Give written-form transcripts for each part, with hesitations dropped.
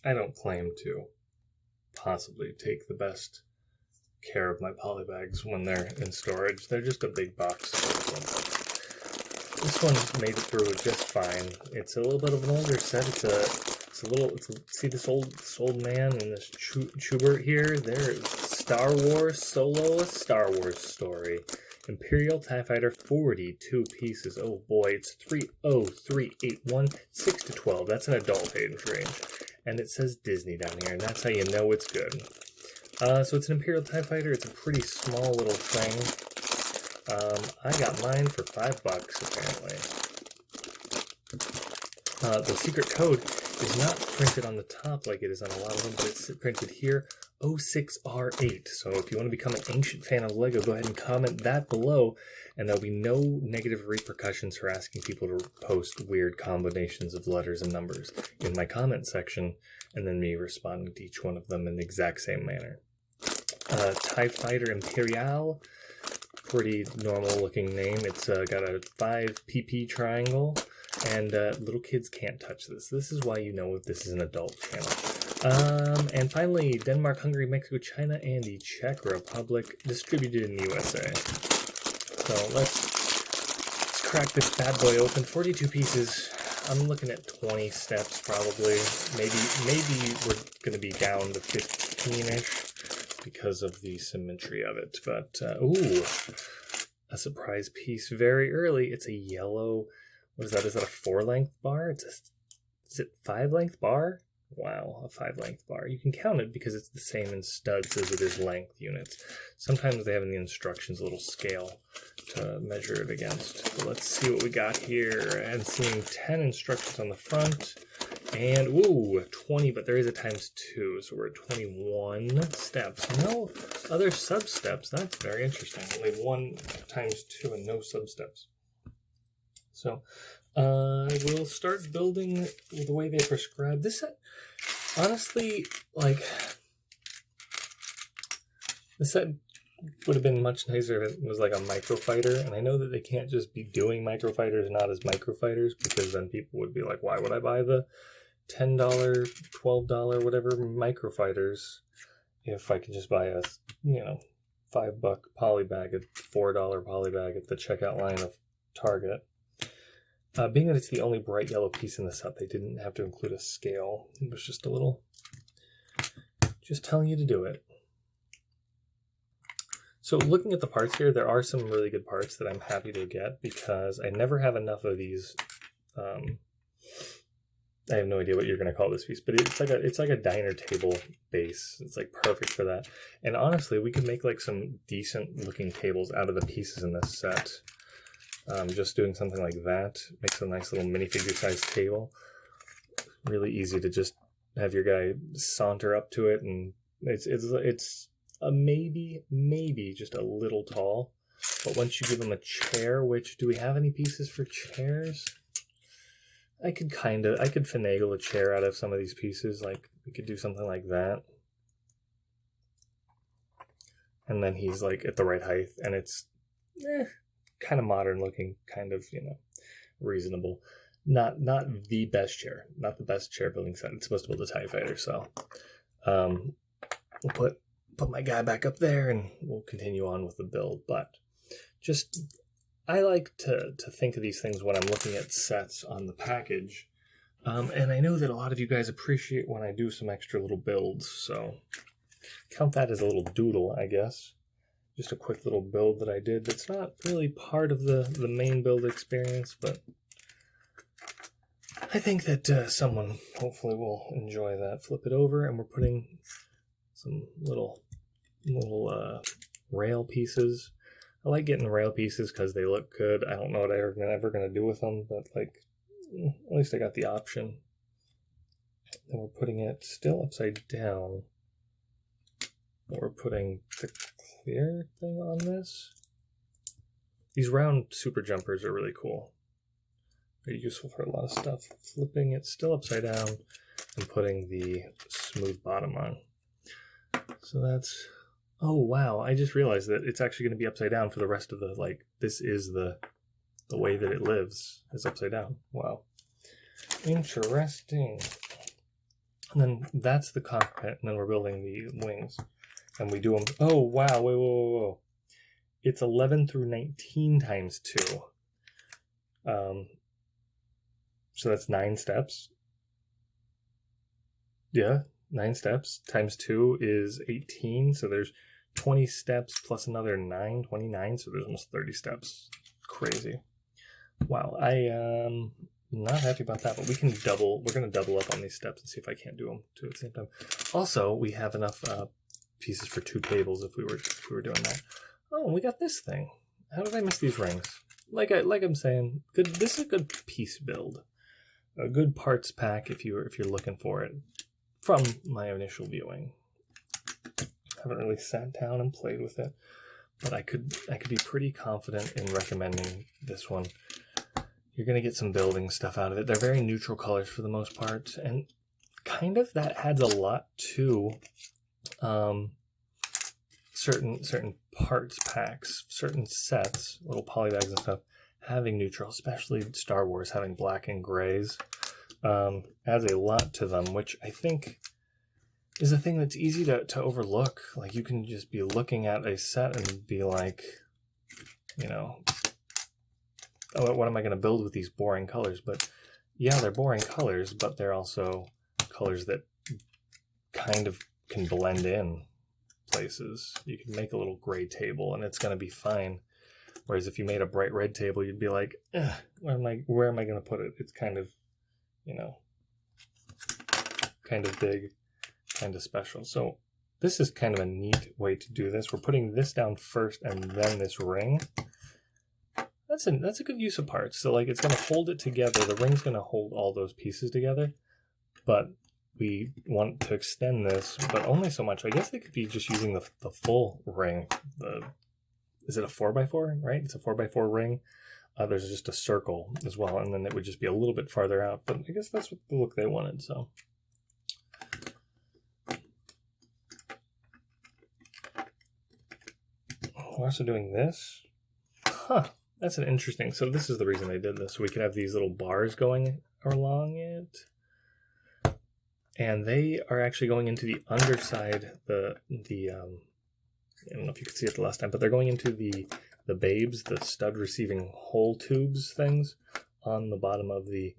I don't claim to possibly take the best care of my polybags when they're in storage. They're just a big box. This one made it through just fine. It's a little bit of an older set. See this old man and this Schubert here? There's Star Wars Solo, a Star Wars story. Imperial TIE Fighter, 42 pieces. Oh boy, it's 30381, 6 to 12. That's an adult age range. And it says Disney down here, and that's how you know it's good. So it's an Imperial TIE Fighter. It's a pretty small little thing. I got mine for $5, apparently. The secret code is not printed on the top like it is on a lot of them, but it's printed here, 06R8. So if you want to become an ancient fan of LEGO, go ahead and comment that below, and there'll be no negative repercussions for asking people to post weird combinations of letters and numbers in my comment section, and then me responding to each one of them in the exact same manner. TIE Fighter Imperial, pretty normal looking name. It's got a 5 PP triangle, and little kids can't touch this. This is why you know if this is an adult channel. And finally, Denmark, Hungary, Mexico, China, and the Czech Republic, distributed in the USA. So let's crack this bad boy open. 42 pieces. I'm looking at 20 steps probably. Maybe we're going to be down to 15-ish because of the symmetry of it. But, ooh, a surprise piece very early. It's a yellow, what is that? Is that a 4-length bar? Is it 5-length bar? Wow, a 5-length bar. You can count it because it's the same in studs as it is length units. Sometimes they have in the instructions a little scale to measure it against. But let's see what we got here. I'm seeing 10 instructions on the front. And, ooh, 20, but there is a ×2, so we're at 21 steps. No other sub-steps. That's very interesting. Only 1 ×2 and no sub-steps. So, we'll start building the way they prescribe. This set, honestly, like, this set would have been much nicer if it was like a microfighter, and I know that they can't just be doing microfighters not as microfighters, because then people would be like, why would I buy the $10, $12, whatever microfighters if I can just buy a, $5 polybag, a $4 polybag at the checkout line of Target. Being that it's the only bright yellow piece in the set, they didn't have to include a scale. It was just a little, just telling you to do it. So looking at the parts here, there are some really good parts that I'm happy to get because I never have enough of these. I have no idea what you're going to call this piece, but it's like a diner table base. It's like perfect for that. And honestly, we could make like some decent looking tables out of the pieces in this set. Just doing something like that makes a nice little minifigure sized table. Really easy to just have your guy saunter up to it, and it's a maybe just a little tall. But once you give him a chair, which, do we have any pieces for chairs? I could finagle a chair out of some of these pieces. Like, we could do something like that. And then he's like at the right height, and it's kind of modern looking, kind of, reasonable. Not the best chair, not the best chair building set. It's supposed to build a TIE Fighter, so we'll put my guy back up there, and we'll continue on with the build. But just, I like to think of these things when I'm looking at sets on the package. And I know that a lot of you guys appreciate when I do some extra little builds, so count that as a little doodle, I guess. Just a quick little build that I did that's not really part of the main build experience, but I think that someone hopefully will enjoy that. Flip it over, and we're putting some little rail pieces. I like getting rail pieces because they look good. I don't know what I'm ever going to do with them, but like, at least I got the option. And we're putting it still upside down. We're putting the clear thing on this. These round super jumpers are really cool. Very useful for a lot of stuff. Flipping it still upside down and putting the smooth bottom on. So that's, oh wow, I just realized that it's actually going to be upside down for the rest of the, like, this is the way that it lives, is upside down. Wow. Interesting. And then that's the cockpit, and then we're building the wings. And we do them... Oh, wow, whoa. It's 11 through 19 times 2. So that's 9 steps. Yeah, 9 steps times 2 is 18. So there's 20 steps plus another 9, 29. So there's almost 30 steps. Crazy. Wow, I am not happy about that, but we're going to double up on these steps and see if I can't do them two at the same time. Also, we have enough pieces for 2 tables if we were doing that. Oh, we got this thing. How did I miss these rings? Like I'm saying, good. This is a good piece build, a good parts pack if you're looking for it. From my initial viewing, I haven't really sat down and played with it, but I could be pretty confident in recommending this one. You're gonna get some building stuff out of it. They're very neutral colors for the most part, and kind of that adds a lot to certain parts packs, certain sets, little polybags and stuff, having neutral, especially Star Wars having black and grays, adds a lot to them, which I think is a thing that's easy to overlook. Like, you can just be looking at a set and be like, you know, oh, what am I going to build with these boring colors? But yeah, they're boring colors, but they're also colors that kind of can blend in places. You can make a little gray table and it's going to be fine. Whereas if you made a bright red table, you'd be like, where am I going to put it? It's kind of, you know, kind of big, kind of special. So this is kind of a neat way to do this. We're putting this down first and then this ring. That's a good use of parts. So like, it's going to hold it together. The ring's going to hold all those pieces together, but we want to extend this, but only so much. I guess they could be just using the full ring. Is it a 4x4, right? It's a 4x4 ring. There's just a circle as well, and then it would just be a little bit farther out, but I guess that's what the look they wanted, so. We're also doing this. Huh, that's an interesting, so this is the reason they did this. So we could have these little bars going along it. And they are actually going into the underside, I don't know if you could see it the last time, but they're going into the babes, the stud receiving hole tubes things on the bottom of the,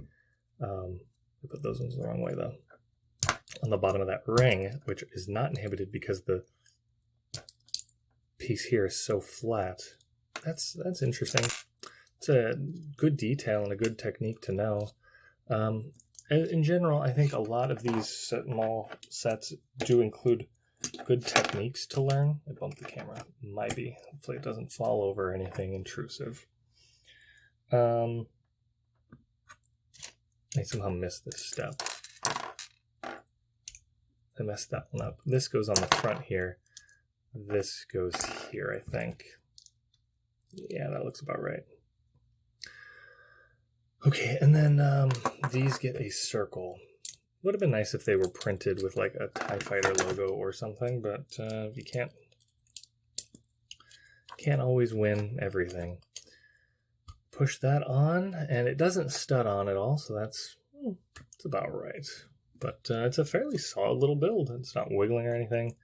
I put those ones the wrong way though, on the bottom of that ring, which is not inhibited because the piece here is so flat. That's interesting. It's a good detail and a good technique to know. In general, I think a lot of these small sets do include good techniques to learn. I bumped the camera. Might be. Hopefully it doesn't fall over anything intrusive. I somehow missed this step. I messed that one up. This goes on the front here. This goes here, I think. Yeah, that looks about right. Okay, and then these get a circle. Would have been nice if they were printed with like a TIE Fighter logo or something, but you can't always win everything. Push that on, and it doesn't stud on at all, so it's about right. But it's a fairly solid little build. It's not wiggling or anything.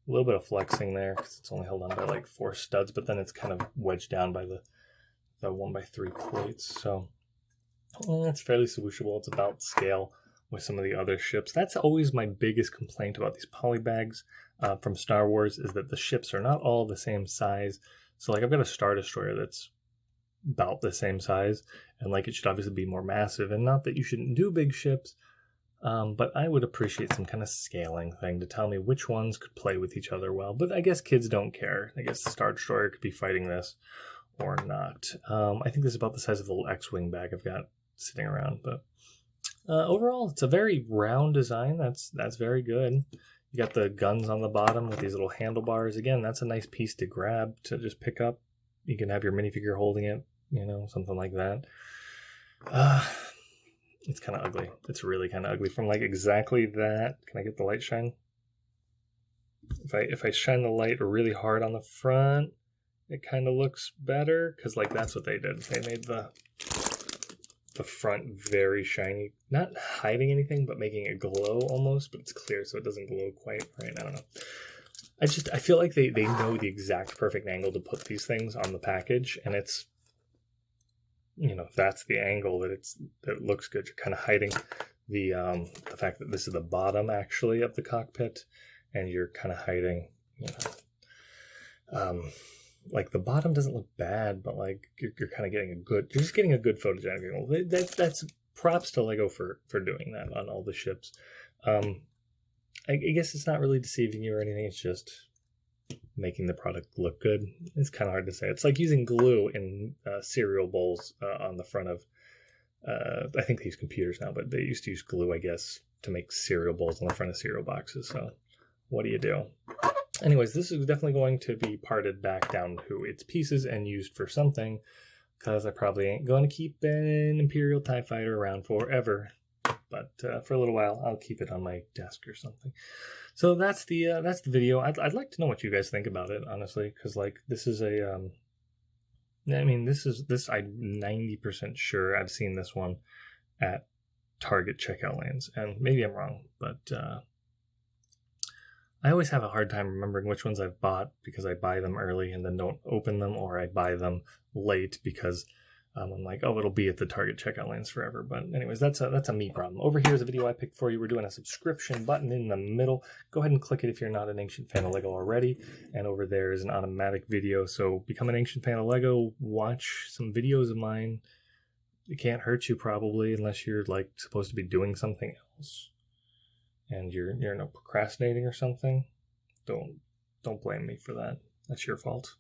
A little bit of flexing there because it's only held on by like 4 studs, but then it's kind of wedged down by the 1x3 plates. So it's fairly swooshable. It's about scale with some of the other ships. That's always my biggest complaint about these polybags from Star Wars, is that the ships are not all the same size. So like, I've got a Star Destroyer that's about the same size, and like, it should obviously be more massive, and not that you shouldn't do big ships, but I would appreciate some kind of scaling thing to tell me which ones could play with each other well. But I guess kids don't care. I guess the Star Destroyer could be fighting this or not. I think this is about the size of the little X-Wing bag I've got sitting around, but overall it's a very round design. That's very good. You got the guns on the bottom with these little handlebars. Again, that's a nice piece to grab, to just pick up. You can have your minifigure holding it, you know, something like that. It's kind of ugly. It's really kind of ugly from like exactly that. Can I get the light shine? If I shine the light really hard on the front, it kind of looks better, because like, that's what they did. They made the the front very shiny, not hiding anything, but making it glow almost, but it's clear, so it doesn't glow quite right. I don't know. I feel like they know the exact perfect angle to put these things on the package, and it's, you know, that's the angle that it looks good. You're kind of hiding the fact that this is the bottom actually of the cockpit, and you're kind of hiding, you know, like the bottom doesn't look bad, but like you're kind of getting you're just getting a good photogenic angle. That's props to Lego for doing that on all the ships. I guess it's not really deceiving you or anything. It's just making the product look good. It's kind of hard to say. It's like using glue in cereal bowls on the front of, I think they use computers now, but they used to use glue, I guess, to make cereal bowls on the front of cereal boxes. So what do you do? Anyways, this is definitely going to be parted back down to its pieces and used for something, because I probably ain't going to keep an Imperial TIE Fighter around forever. But for a little while, I'll keep it on my desk or something. So that's the video. I'd like to know what you guys think about it, honestly, because like this is a, I mean, this I'm 90% sure I've seen this one at Target checkout lanes, and maybe I'm wrong, but I always have a hard time remembering which ones I've bought because I buy them early and then don't open them, or I buy them late because I'm like, oh, it'll be at the Target checkout lanes forever. But anyways, that's a me problem. Over here is a video I picked for you. We're doing a subscription button in the middle. Go ahead and click it if you're not an ancient fan of Lego already. And over there is an automatic video. So become an ancient fan of Lego. Watch some videos of mine. It can't hurt you probably, unless you're like supposed to be doing something else and you're not procrastinating or something. Don't blame me for that. That's your fault.